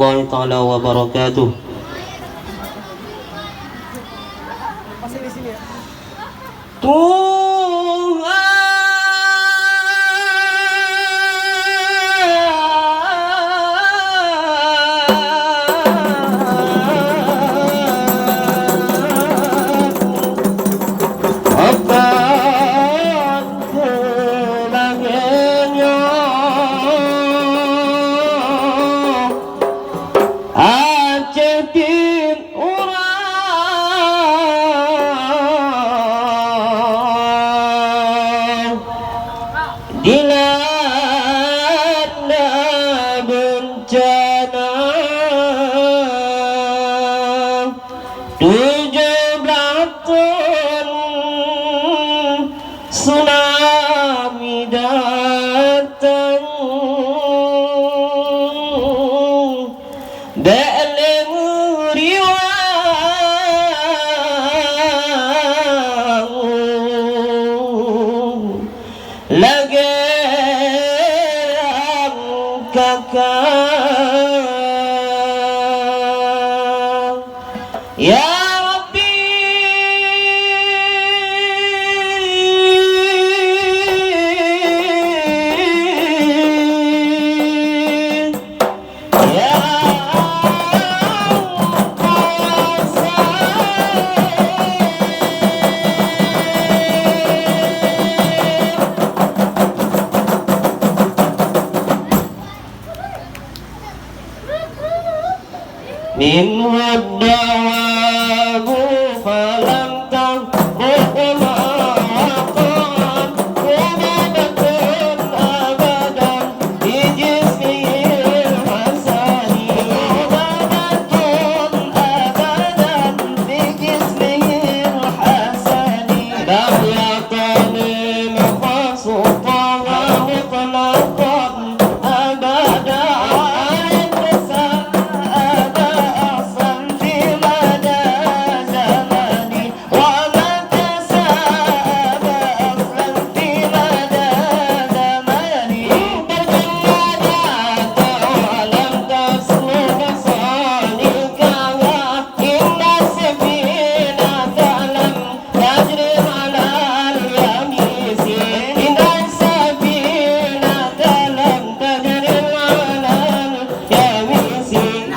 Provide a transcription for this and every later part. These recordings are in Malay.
warahmatullahi taala wabarakatuh. Dilanda bencana 17 tahun tsunami datang dalam riwayat lagi kakak ya Rabbi ya min waddahu falam taqul aqan wadatun abadan di jismil hasani wadatun abadan di jismil hasani lam yaqani makhsuqaha mutlaqan abada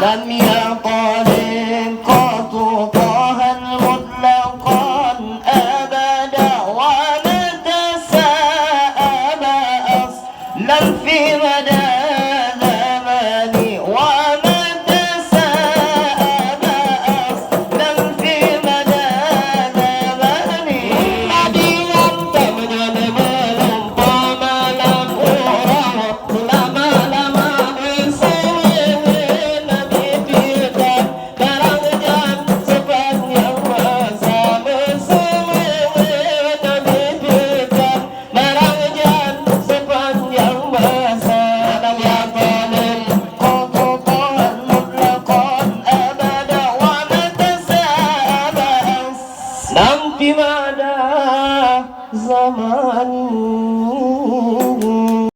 dan